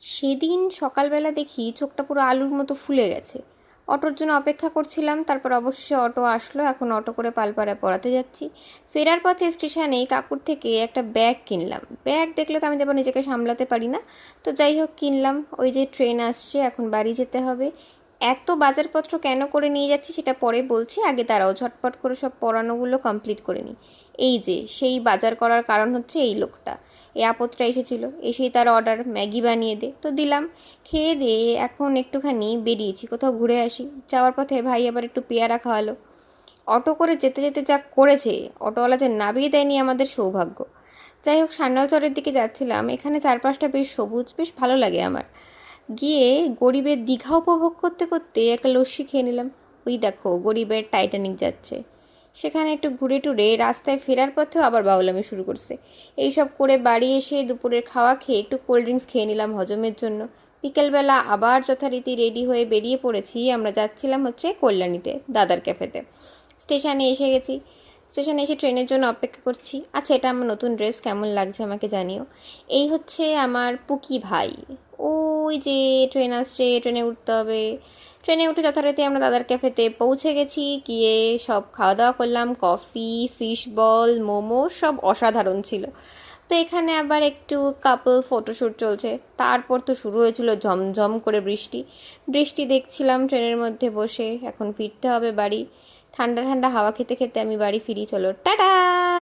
সেদিন সকালবেলা দেখি চোখটা পুরো আলুর মতো ফুলে গেছে। অটোর জন্য অপেক্ষা করছিলাম, তারপর অবশেষে অটো আসলো। এখন অটো করে পালপাড়ায় পড়াতে যাচ্ছি। ফেরার পথে স্টেশনে কাকুর থেকে একটা ব্যাগ কিনলাম। ব্যাগ দেখলে তো আমি যেন নিজেকে সামলাতে পারি না, তো যাই হোক কিনলাম। ওই যে ট্রেন আসছে, এখন বাড়ি যেতে হবে। এত বাজারপত্র কেন করে নিয়ে যাচ্ছি সেটা পরে বলছি, আগে দাঁড়াও ঝটপট করে সব পড়ানোগুলো কমপ্লিট করে নিই। এই যে সেই বাজার করার কারণ হচ্ছে এই লোকটা। এই আপদটা এসেছিল, এসেই তার অর্ডার ম্যাগি বানিয়ে দে, তো দিলাম। খেয়ে দিয়ে এখন একটুখানি বেরিয়েছি, কোথাও ঘুরে আসি। যাওয়ার পথে ভাই আবার একটু পেয়ারা খাওয়ালো। অটো করে যেতে যেতে যা করেছে, অটোওয়ালা যে নামিয়ে দেয়নি আমাদের সৌভাগ্য। যাই হোক, সান্যালচরের দিকে যাচ্ছিলাম। এখানে চারপাশটা বেশ সবুজ, বেশ ভালো লাগে আমার। গিয়ে গরিবের দীঘা উপভোগ করতে করতে একটা লস্যি খেয়ে নিলাম। ওই দেখো গরিবের টাইটানিক যাচ্ছে। সেখানে একটু ঘুরে টুরে রাস্তায় ফেরার পথেও আবার বাউলামি শুরু করছে। এইসব করে বাড়ি এসে দুপুরের খাওয়া খেয়ে একটু কোল্ড ড্রিঙ্কস খেয়ে নিলাম হজমের জন্য। বিকেলবেলা আবার যথারীতি রেডি হয়ে বেরিয়ে পড়েছি। আমরা যাচ্ছিলাম হচ্ছে কল্যাণীতে, দাদার ক্যাফেতে। স্টেশনে এসে গেছি। স্টেশনে এসে ট্রেনের জন্য অপেক্ষা করছি। আচ্ছা, এটা আমার নতুন ড্রেস, কেমন লাগছে আমাকে জানিও। এই হচ্ছে আমার পুকি ভাই। ওই যে ট্রেন আসছে, ট্রেনে উঠতে হবে। ট্রেনে উঠে যথারীতি আমরা দাদার ক্যাফেতে পৌঁছে গেছি। গিয়ে সব খাওয়া দাওয়া করলাম, কফি, ফিশ বল, মোমো, সব অসাধারণ ছিল। তো এখানে আবার একটু কাপল ফটোশ্যুট চলছে। তারপর তো শুরু হয়েছিল ঝমঝম করে বৃষ্টি। বৃষ্টি দেখছিলাম ট্রেনের মধ্যে বসে। এখন ফিরতে হবে বাড়ি। ঠান্ডা ঠান্ডা হাওয়া খেতে খেতে আমি বাড়ি ফিরি। চলো টাটা।